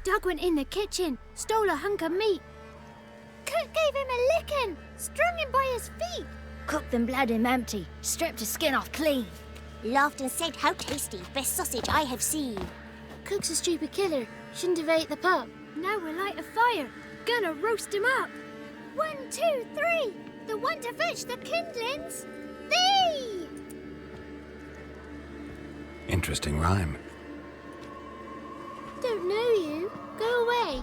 Doug went in the kitchen, stole a hunk of meat. Cook gave him a licking, strung him by his feet. Cooked and bled him empty, stripped his skin off clean. Laughed and said, how tasty, best sausage I have seen. Cook's a stupid killer, shouldn't have ate the pup. Now we'll light a fire, gonna roast him up. 1, 2, 3, the one to fetch the kindlings. Thee! Interesting rhyme. Don't know you. Go away.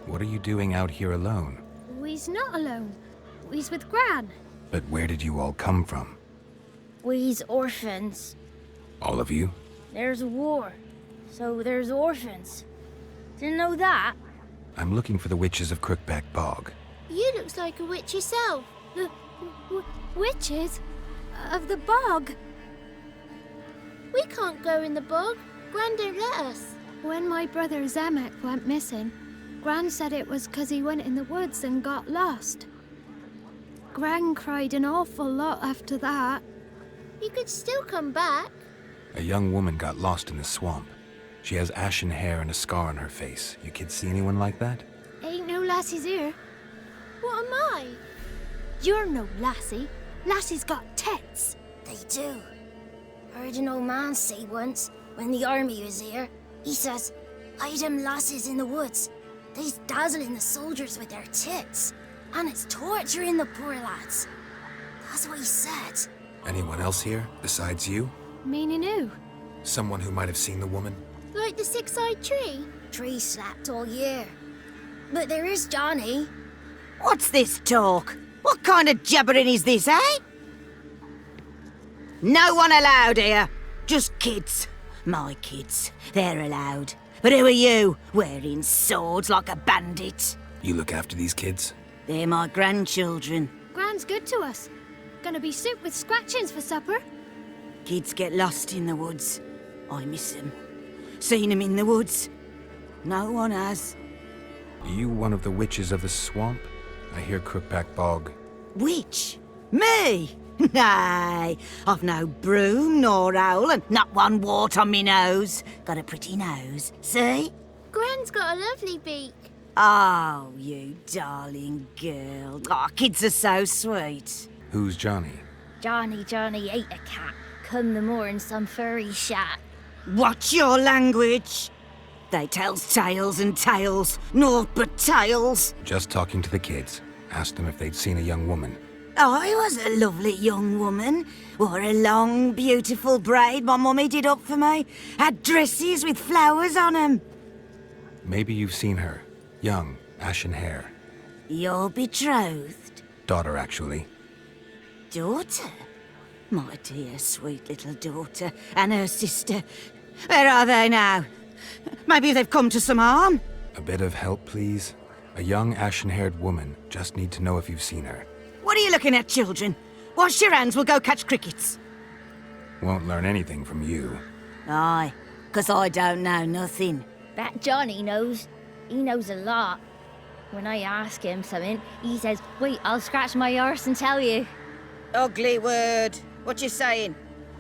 What are you doing out here alone? We's not alone. We's with Gran. But where did you all come from? We's orphans. All of you? There's a war, so there's orphans. Didn't know that? I'm looking for the witches of Crookback Bog. You looks like a witch yourself. The witches of the bog. We can't go in the bog. Gran don't let us. When my brother Zemek went missing, Gran said it was 'cause he went in the woods and got lost. Gran cried an awful lot after that. You could still come back. A young woman got lost in the swamp. She has ashen hair and a scar on her face. You kids see anyone like that? Ain't no lassies here. What am I? You're no lassie. Lassie's got tits. They do. Heard an old man say once, when the army was here, he says, hide them lasses in the woods. They's dazzling the soldiers with their tits. And it's torturing the poor lads. That's what he said. Anyone else here besides you? Meaning who? Someone who might have seen the woman? Like the six-eyed tree? Tree slapped all year. But there is Johnny. What's this talk? What kind of jabbering is this, eh? No one allowed here. Just kids. My kids. They're allowed. But who are you, wearing swords like a bandit? You look after these kids? They're my grandchildren. Gran's good to us. Gonna be soup with scratchings for supper. Kids get lost in the woods. I miss them. Seen them in the woods. No one has. Are you one of the witches of the swamp? I hear Crookback Bog. Witch? Me? Nay, I've no broom nor owl and not one wart on me nose. Got a pretty nose, see? Gran's got a lovely beak. Oh, you darling girl. Oh, kids are so sweet. Who's Johnny? Johnny ate a cat. Come the moor in some furry shat. Watch your language. They tells tales and tales, naught but tales. Just talking to the kids. Asked them if they'd seen a young woman. I was a lovely young woman. Wore a long, beautiful braid my mummy did up for me. Had dresses with flowers on 'em. Maybe you've seen her. Young, ashen hair. You're betrothed? Daughter, actually. Daughter? My dear, sweet little daughter. And her sister. Where are they now? Maybe they've come to some harm? A bit of help, please? A young, ashen-haired woman. Just need to know if you've seen her. What are you looking at, children? Wash your hands, we'll go catch crickets. Won't learn anything from you. Aye, 'cause I don't know nothing. That Johnny knows. He knows a lot. When I ask him something, he says, wait, I'll scratch my arse and tell you. Ugly word. What you saying?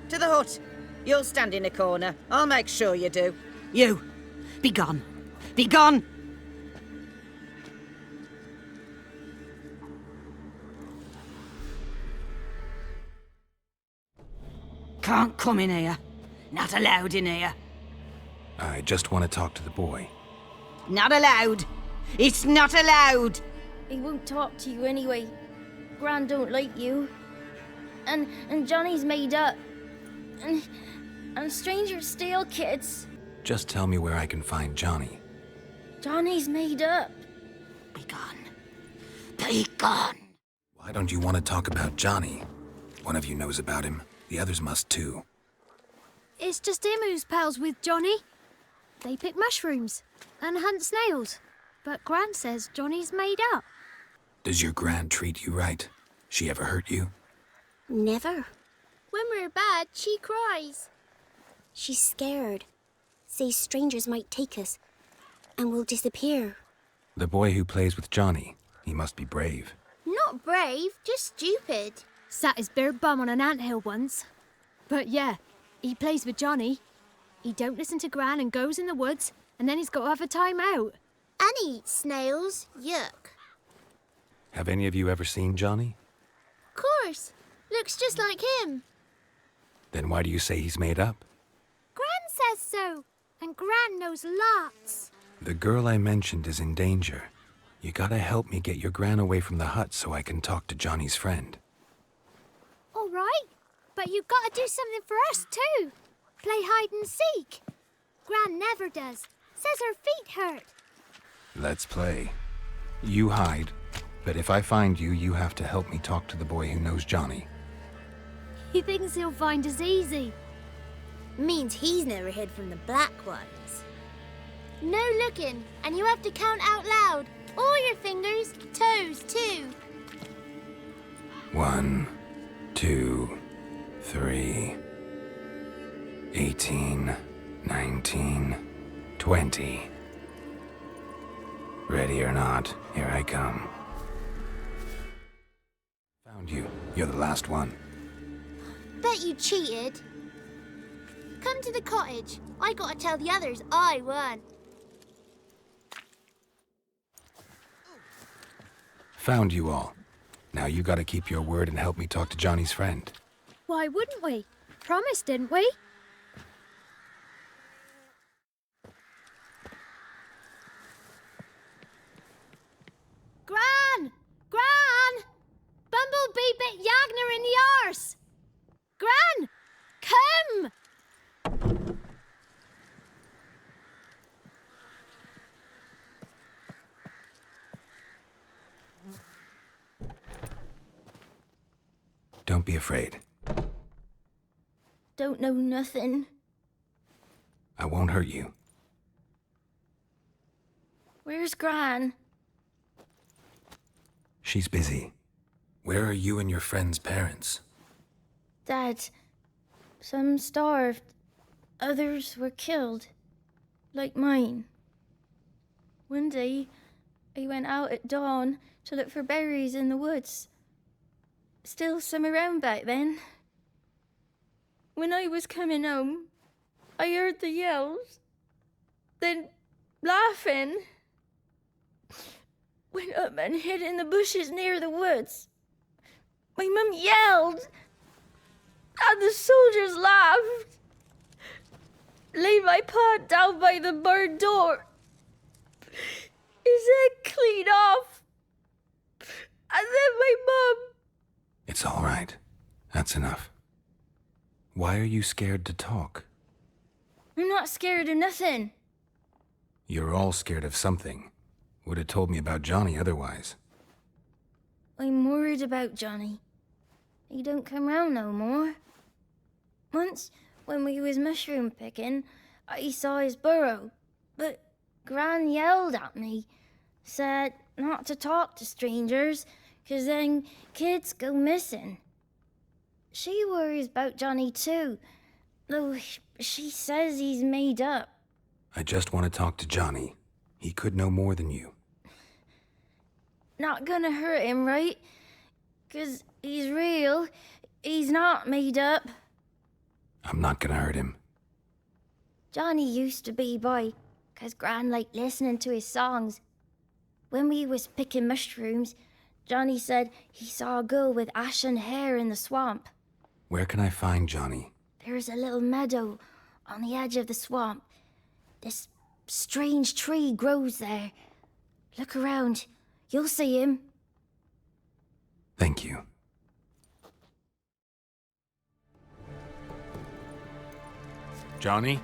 To the hut. You'll stand in a corner. I'll make sure you do. You, be gone. Be gone! Can't come in here. Not allowed in here. I just want to talk to the boy. Not allowed. It's not allowed. He won't talk to you anyway. Gran don't like you. And Johnny's made up. And strangers steal kids. Just tell me where I can find Johnny. Johnny's made up. Be gone. Be gone. Why don't you want to talk about Johnny? One of you knows about him. The others must too. It's just him who's pals with Johnny. They pick mushrooms and hunt snails. But Gran says Johnny's made up. Does your gran treat you right? She ever hurt you? Never. When we're bad, she cries. She's scared. Says strangers might take us. And we'll disappear. The boy who plays with Johnny, he must be brave. Not brave, just stupid. Sat his bare bum on an anthill once. But yeah, he plays with Johnny. He don't listen to Gran and goes in the woods, and then he's got to have a time out. And he eats snails. Yuck. Have any of you ever seen Johnny? Course. Looks just like him. Then why do you say he's made up? Gran says so, and Gran knows lots. The girl I mentioned is in danger. You gotta help me get your gran away from the hut so I can talk to Johnny's friend. All right, but you got to do something for us too. Play hide and seek. Gran never does. Says her feet hurt. Let's play. You hide, but if I find you, you have to help me talk to the boy who knows Johnny. He thinks he'll find us easy. Means he's never hid from the black ones. No looking, and you have to count out loud. All your fingers, toes too. 1, 2, 3, 18, 19, 20. Ready or not, here I come. Found you. You're the last one. Bet you cheated. Come to the cottage. I gotta tell the others I won. Found you all. Now you gotta keep your word and help me talk to Johnny's friend. Why wouldn't we? Promised, didn't we? Gran! Gran! Bumblebee bit Yagner in the arse! Gran! Come! Don't be afraid. Don't know nothing. I won't hurt you. Where's Gran? She's busy. Where are you and your friend's parents? Dad. Some starved. Others were killed. Like mine. One day, I went out at dawn to look for berries in the woods. Still some around back then. When I was coming home, I heard the yells. Then, laughing, went up and hid in the bushes near the woods. My mum yelled, and the soldiers laughed. Laid my pa down by the barn door. His head clean off. And then my mum. It's all right. That's enough. Why are you scared to talk? I'm not scared of nothing. You're all scared of something. Would have told me about Johnny otherwise. I'm worried about Johnny. He don't come round no more. Once, when we was mushroom picking, I saw his burrow, but Gran yelled at me, said not to talk to strangers, 'cause then kids go missing. She worries about Johnny too, though she says he's made up. I just want to talk to Johnny. He could know more than you. Not gonna hurt him, right? 'Cause he's real. He's not made up. I'm not gonna hurt him. Johnny used to be boy, 'cause Gran liked listening to his songs. When we was picking mushrooms, Johnny said he saw a girl with ashen hair in the swamp. Where can I find Johnny? There's a little meadow on the edge of the swamp. This strange tree grows there. Look around. You'll see him. Thank you. Johnny?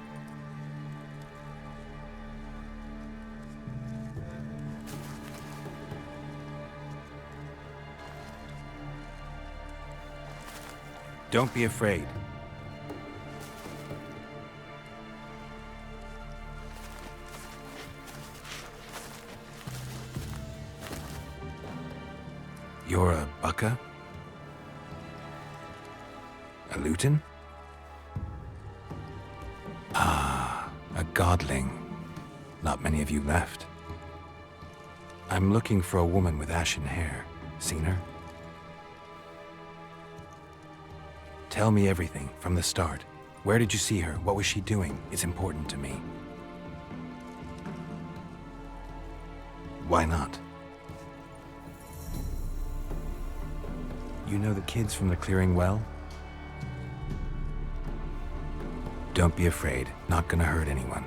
Don't be afraid. You're a bucka? A lutin? Ah, a godling. Not many of you left. I'm looking for a woman with ashen hair. Seen her? Tell me everything from the start. Where did you see her? What was she doing? It's important to me. Why not? You know the kids from the clearing well? Don't be afraid. Not gonna hurt anyone.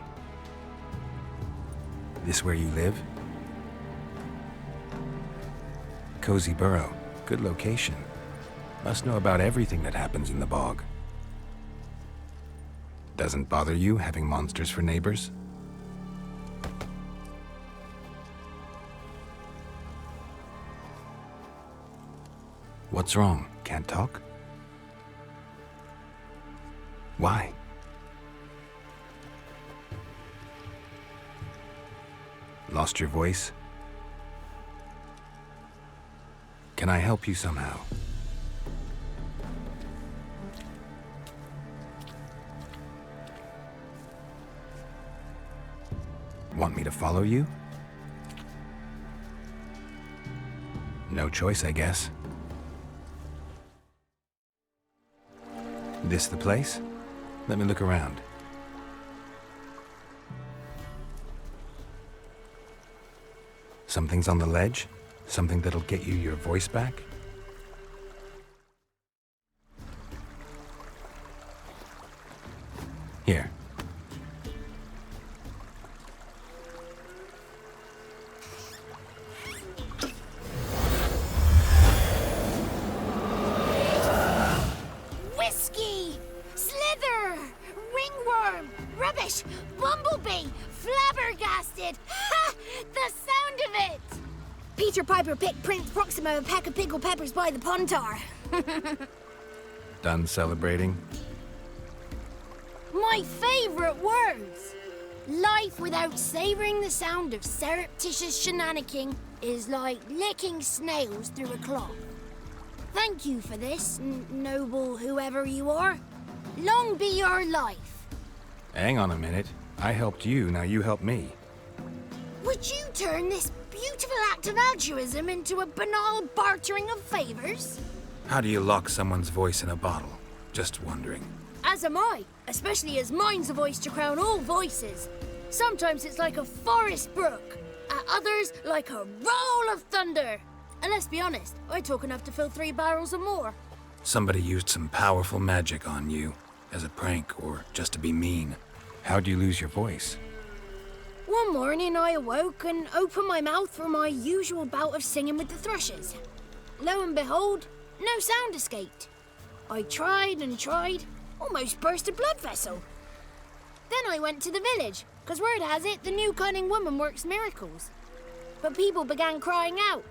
This where you live? Cozy Burrow. Good location. Must know about everything that happens in the bog. Doesn't bother you having monsters for neighbors? What's wrong? Can't talk? Why? Lost your voice? Can I help you somehow? Want me to follow you? No choice, I guess. This the place? Let me look around. Something's on the ledge? Something that'll get you your voice back? Here. Whiskey! Slither! Ringworm! Rubbish! Bumblebee! Flabbergasted! Ha! The sound of it! Peter Piper picked Prince Proximo a pack of pickled peppers by the pontar. Done celebrating? My favorite words! Life without savoring the sound of surreptitious shenanigans is like licking snails through a cloth. Thank you for this, noble whoever you are. Long be your life. Hang on a minute. I helped you, now you help me. Would you turn this beautiful act of altruism into a banal bartering of favors? How do you lock someone's voice in a bottle? Just wondering. As am I, especially as mine's a voice to crown all voices. Sometimes it's like a forest brook, at others like a roll of thunder. And let's be honest, I talk enough to fill 3 barrels or more. Somebody used some powerful magic on you, as a prank or just to be mean. How'd you lose your voice? One morning I awoke and opened my mouth for my usual bout of singing with the thrushes. Lo and behold, no sound escaped. I tried and tried, almost burst a blood vessel. Then I went to the village, because word has it the new cunning woman works miracles. But people began crying out,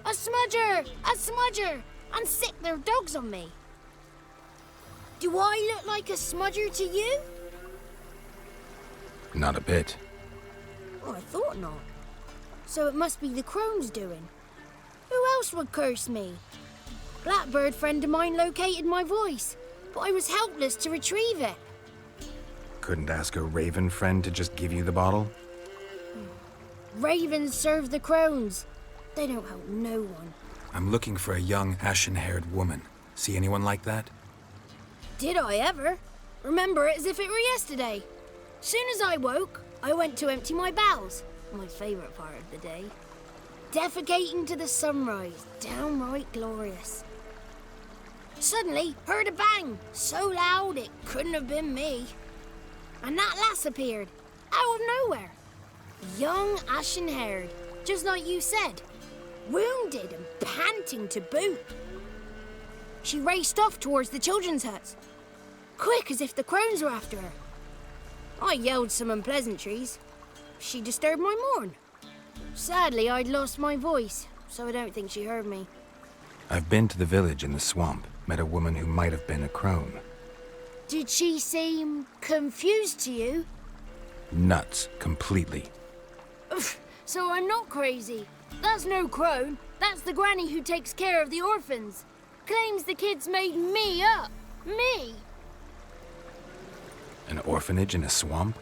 "A smudger! A smudger!" and sick their dogs on me. Do I look like a smudger to you? Not a bit. Well, I thought not. So it must be the crone's doing. Who else would curse me? Blackbird friend of mine located my voice, but I was helpless to retrieve it. Couldn't ask a raven friend to just give you the bottle? Ravens serve the crones. They don't help no one. I'm looking for a young, ashen-haired woman. See anyone like that? Did I ever? Remember it as if it were yesterday. Soon as I woke, I went to empty my bowels. My favourite part of the day. Defecating to the sunrise, downright glorious. Suddenly, heard a bang, so loud it couldn't have been me. And that lass appeared, out of nowhere. Young, ashen-haired, just like you said. Wounded and panting to boot. She raced off towards the children's huts, quick as if the crones were after her. I yelled some unpleasantries. She disturbed my morn. Sadly, I'd lost my voice, so I don't think she heard me. I've been to the village in the swamp, met a woman who might have been a crone. Did she seem confused to you? Nuts, completely. So I'm not crazy. That's no crone. That's the granny who takes care of the orphans. Claims the kids made me up. Me. An orphanage in a swamp?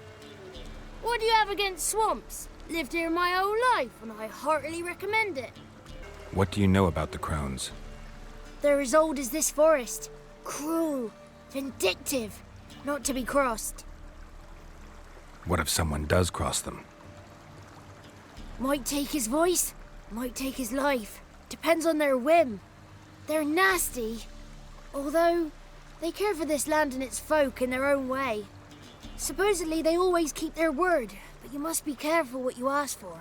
What do you have against swamps? Lived here my whole life, and I heartily recommend it. What do you know about the crones? They're as old as this forest. Cruel, vindictive, not to be crossed. What if someone does cross them? Might take his voice, might take his life. Depends on their whim. They're nasty, although they care for this land and its folk in their own way. Supposedly they always keep their word, but you must be careful what you ask for.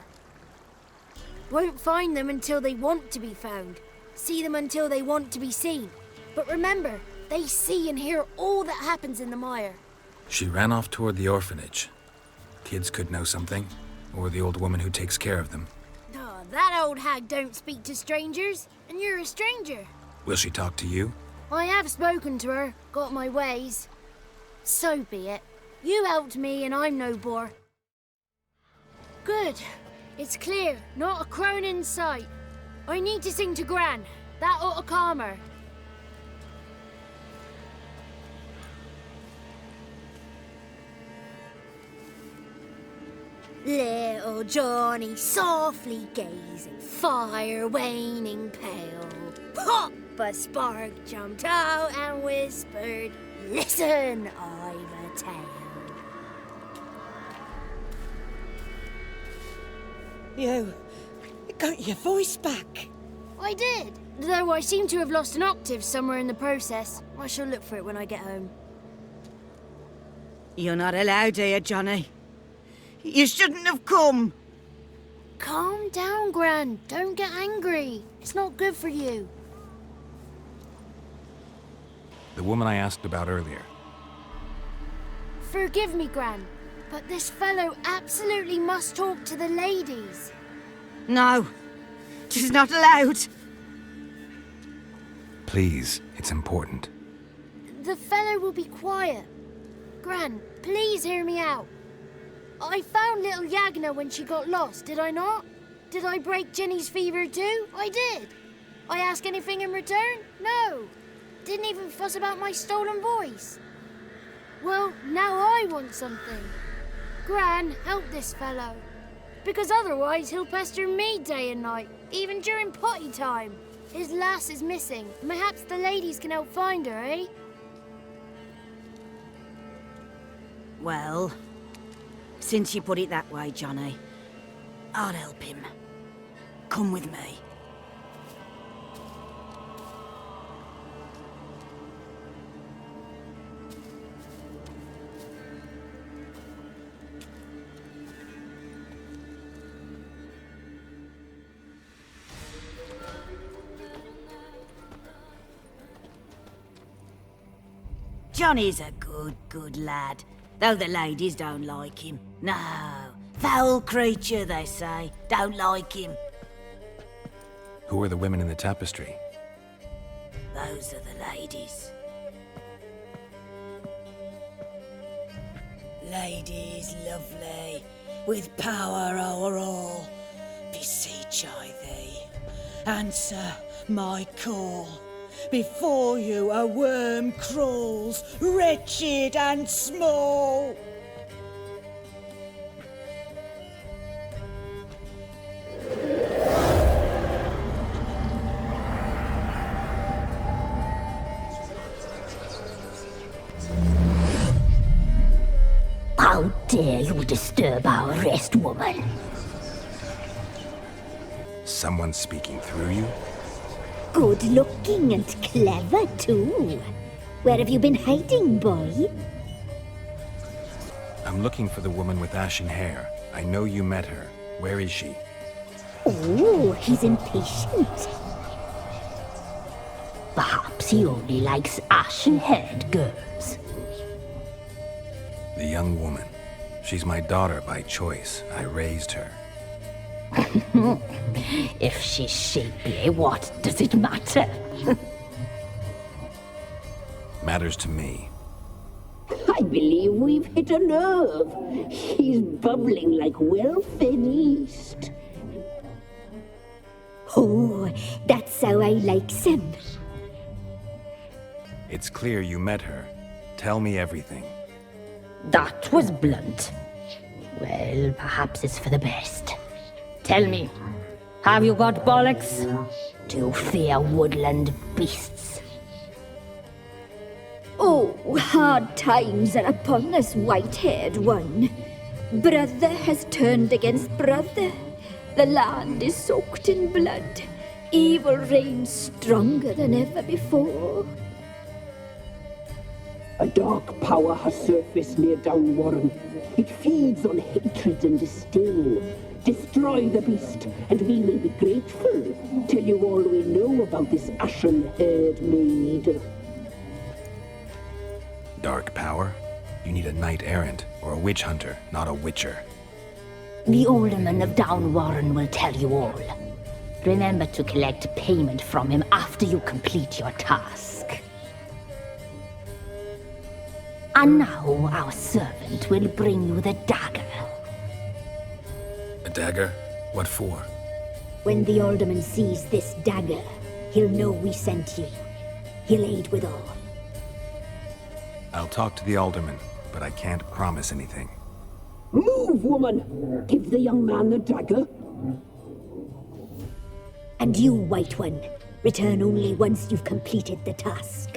Won't find them until they want to be found. See them until they want to be seen. But remember, they see and hear all that happens in the mire. She ran off toward the orphanage. Kids could know something, or the old woman who takes care of them. Oh, that old hag don't speak to strangers, and you're a stranger. Will she talk to you? I have spoken to her, got my ways. So be it. You helped me and I'm no bore. Good. It's clear, not a crone in sight. I need to sing to Gran. That ought to calm her. Little Johnny softly gazing, fire waning pale. Pop! A spark jumped out and whispered, "Listen, I've a tale." You got your voice back. I did, though I seem to have lost an octave somewhere in the process. I shall look for it when I get home. You're not allowed here, Johnny. You shouldn't have come. Calm down, Gran. Don't get angry. It's not good for you. The woman I asked about earlier. Forgive me, Gran, but this fellow absolutely must talk to the ladies. No, she's not allowed. Please, it's important. The fellow will be quiet. Gran, please hear me out. I found little Yagna when she got lost, did I not? Did I break Jenny's fever too? I did. I ask anything in return? No. Didn't even fuss about my stolen voice. Well, now I want something. Gran, help this fellow. Because otherwise he'll pester me day and night, even during potty time. His lass is missing. Perhaps the ladies can help find her, eh? Well, since you put it that way, Johnny, I'll help him. Come with me. Johnny's a good lad, though the ladies don't like him. No, foul creature, they say. Don't like him. Who are the women in the tapestry? Those are the ladies. Ladies lovely, with power o'er all, beseech I thee, answer my call. Before you a worm crawls, wretched and small. How dare you disturb our rest, woman? Someone speaking through you? Good looking and clever, too. Where have you been hiding, boy? I'm looking for the woman with ashen hair. I know you met her. Where is she? Oh, he's impatient. Perhaps he only likes ashen-haired girls. The young woman. She's my daughter by choice. I raised her. If she's shapely, what does it matter? Matters to me. I believe we've hit a nerve. He's bubbling like well-fed yeast. Oh, that's how I likes him. It's clear you met her. Tell me everything. That was blunt. Well, perhaps it's for the best. Tell me, have you got bollocks? Do you fear woodland beasts? Oh, hard times are upon us, white-haired one. Brother has turned against brother. The land is soaked in blood. Evil reigns stronger than ever before. A dark power has surfaced near Downwarren. It feeds on hatred and disdain. Destroy the beast, and we will be grateful. Tell you all we know about this ashen-haired maid. Dark power? You need a knight-errant or a witch hunter, not a witcher. The alderman of Downwarren will tell you all. Remember to collect payment from him after you complete your task. And now our servant will bring you the dagger. A dagger? What for? When the alderman sees this dagger, he'll know we sent you. He'll aid with all. I'll talk to the alderman, but I can't promise anything. Move, woman! Give the young man the dagger. And you, White One, return only once you've completed the task.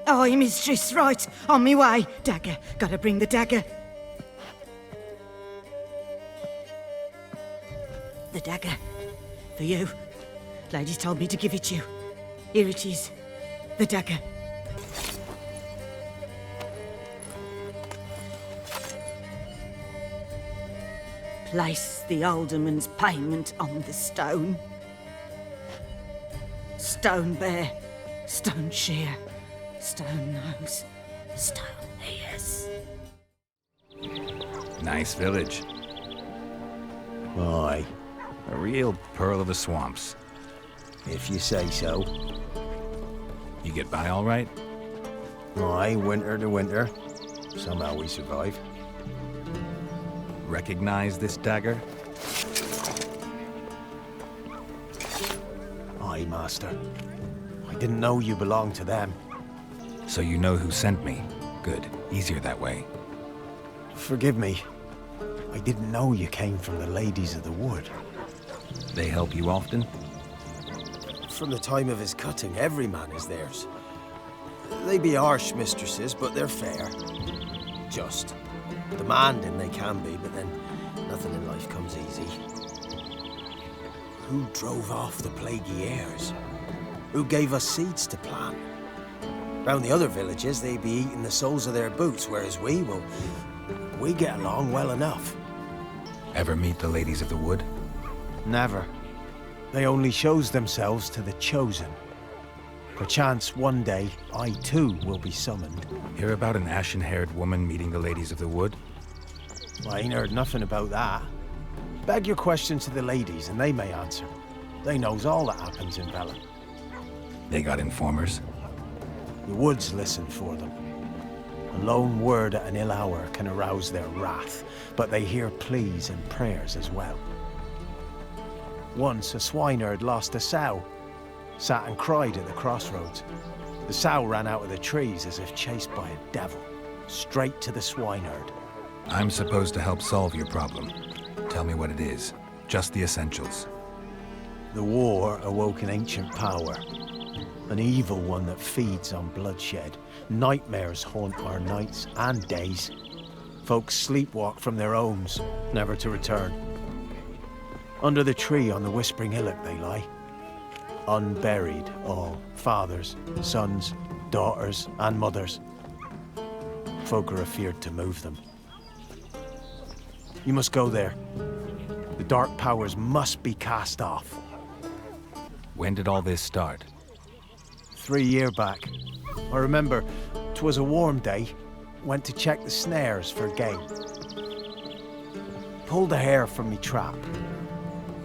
Aye, mistress, right. On me way. Dagger. Gotta bring the dagger. The dagger. For you. Ladies told me to give it you. Here it is. The dagger. Place the alderman's payment on the stone. Stone bear, stone shear, stone nose, stone ears. Nice village. Aye, A real pearl of the swamps. if you say so. You get by all right? Aye, winter to winter. Somehow we survive. Recognize this dagger? Aye, master. I didn't know you belonged to them. So you know who sent me. Good. Easier that way. Forgive me. I didn't know you came from the Ladies of the Wood. They help you often? From the time of his cutting, every man is theirs. They be harsh mistresses, but they're fair. Just. Demanding they can be, but then nothing in life comes easy. Who drove off the plaguey airs? Who gave us seeds to plant? Round the other villages, they be eating the soles of their boots, whereas we get along well enough. Ever meet the Ladies of the Wood? Never. They only shows themselves to the chosen. Perchance one day, I too will be summoned. Hear about an ashen-haired woman meeting the Ladies of the Wood? I ain't heard nothing about that. Beg your question to the ladies and they may answer. They knows all that happens in Velen. They got informers? The woods listen for them. A lone word at an ill hour can arouse their wrath, but they hear pleas and prayers as well. Once a swineherd lost a sow, sat and cried at the crossroads. The sow ran out of the trees as if chased by a devil, straight to the swineherd. I'm supposed to help solve your problem. Tell me what it is. Just the essentials. The war awoke an ancient power. An evil one that feeds on bloodshed. Nightmares haunt our nights and days. Folks sleepwalk from their homes, never to return. Under the tree on the Whispering Hillock they lie. Unburied all, fathers, sons, daughters and mothers. Folk are afeard to move them. You must go there. The dark powers must be cast off. When did all this start? 3 years back. I remember 'twas a warm day. Went to check the snares for game. Pulled a hare from me trap.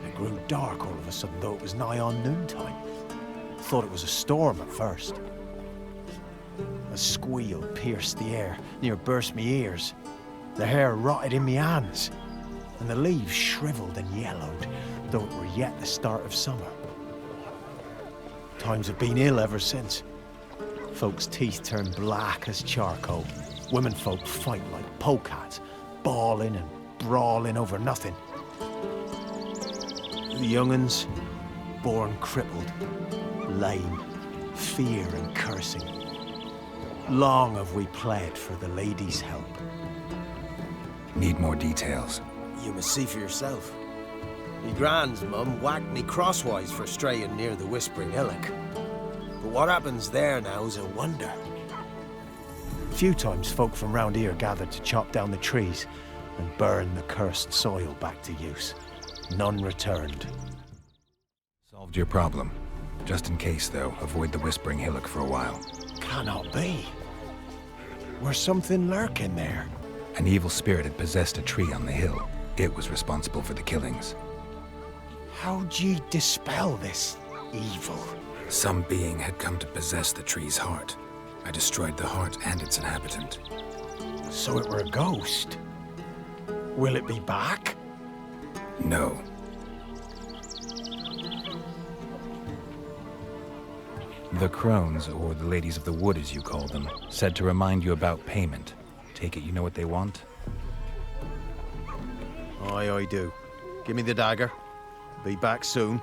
It grew dark all of a sudden, though it was nigh on noontime. Thought it was a storm at first. A squeal pierced the air, near burst me ears. The hair rotted in me hands, and the leaves shriveled and yellowed, though it were yet the start of summer. Times have been ill ever since. Folks' teeth turn black as charcoal. Women folk fight like polecats, bawling and brawling over nothing. The young'uns, born crippled, lame, fear and cursing. Long have we pled for the lady's help. Need more details. You must see for yourself. Me grand's mum whacked me crosswise for straying near the Whispering Hillock. But what happens there now is a wonder. Few times folk from round here gathered to chop down the trees and burn the cursed soil back to use. None returned. Solved your problem. Just in case, though, avoid the Whispering Hillock for a while. Cannot be. Where's something lurking there? An evil spirit had possessed a tree on the hill. It was responsible for the killings. How'd ye dispel this evil? Some being had come to possess the tree's heart. I destroyed the heart and its inhabitant. So it were a ghost? Will it be back? No. The crones, or the ladies of the wood as you call them, said to remind you about payment. Take it you know what they want? Aye, I do. Give me the dagger. Be back soon.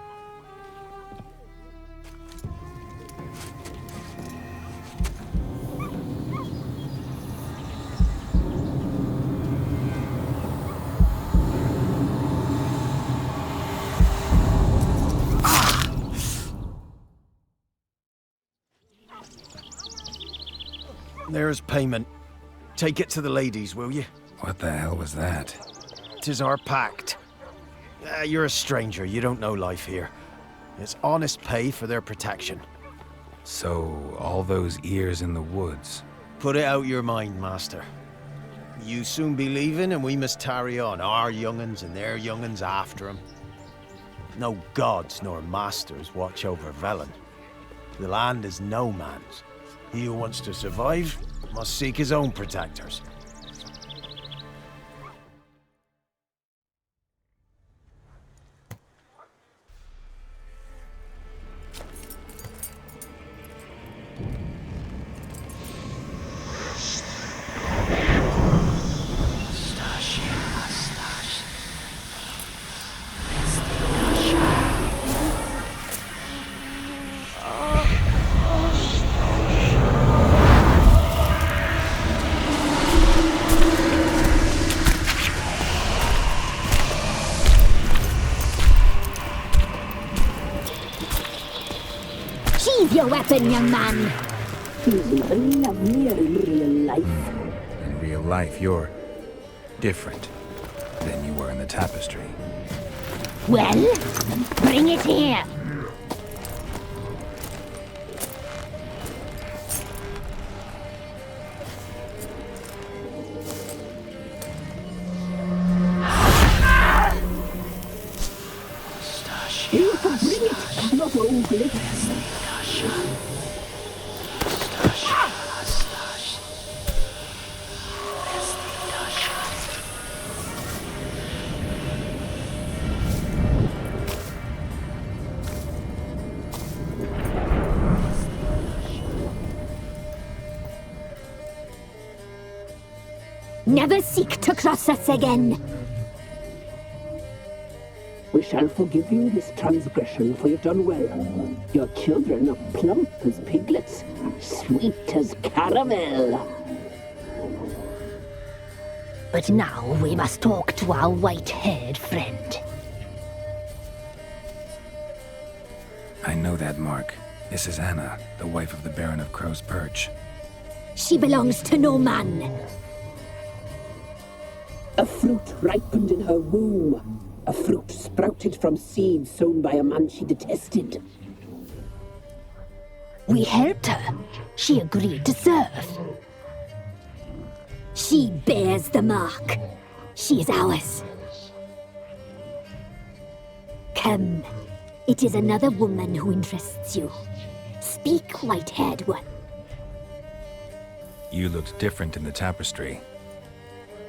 There's payment. Take it to the ladies, will you? What the hell was that? 'Tis our pact. You're a stranger, you don't know life here. It's honest pay for their protection. So, all those ears in the woods. Put it out your mind, master. You soon be leaving and we must tarry on, our young'uns and their young'uns after 'em. No gods nor masters watch over Velen. The land is no man's. He who wants to survive must seek his own protectors. Sheathe your weapon, young man. He's even lovelier in real life. In real life, you're different than you were in the tapestry. Well, bring it here. You can bring it, not ogle it. Never seek to cross us again. We shall forgive you this transgression, for you've done well. Your children are plump as piglets, sweet as caramel. But now we must talk to our white-haired friend. I know that mark. This is Anna, the wife of the Baron of Crow's Perch. She belongs to no man. A fruit ripened in her womb. A fruit sprouted from seeds sown by a man she detested. We helped her. She agreed to serve. She bears the mark. She is ours. Come. It is another woman who interests you. Speak, white-haired one. You looked different in the tapestry.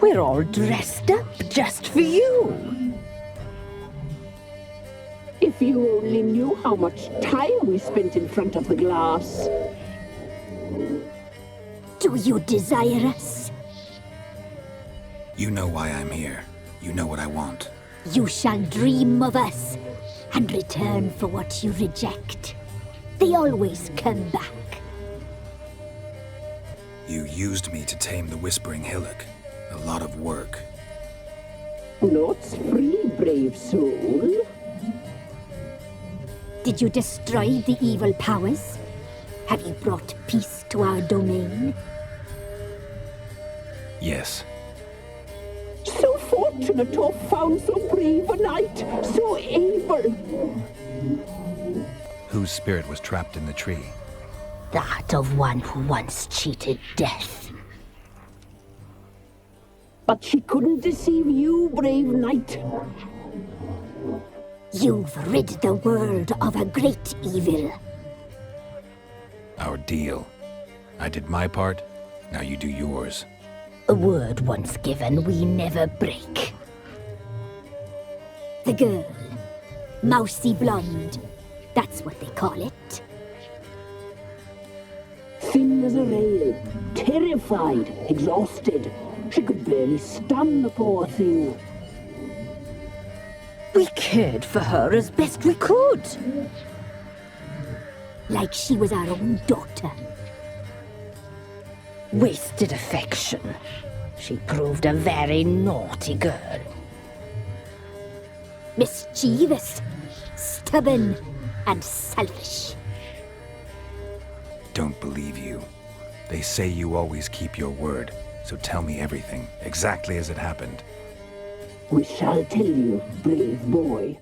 We're all dressed up just for you. If you only knew how much time we spent in front of the glass. Do you desire us? You know why I'm here. You know what I want. You shall dream of us and return for what you reject. They always come back. You used me to tame the Whispering Hillock. A lot of work. Naught's free, brave soul. Did you destroy the evil powers? Have you brought peace to our domain? Yes. So fortunate to have found so brave a knight, so able. Whose spirit was trapped in the tree? That of one who once cheated death. But she couldn't deceive you, brave knight. You've rid the world of a great evil. Our deal. I did my part, now you do yours. A word once given, we never break. The girl. Mousy blonde. That's what they call it. Thin as a rail, terrified, exhausted. She could barely stand, the poor thing. We cared for her as best we could. Like she was our own daughter. Wasted affection. She proved a very naughty girl. Mischievous, stubborn, and selfish. Don't believe you. They say you always keep your word, so tell me everything, exactly as it happened. We shall tell you, brave boy.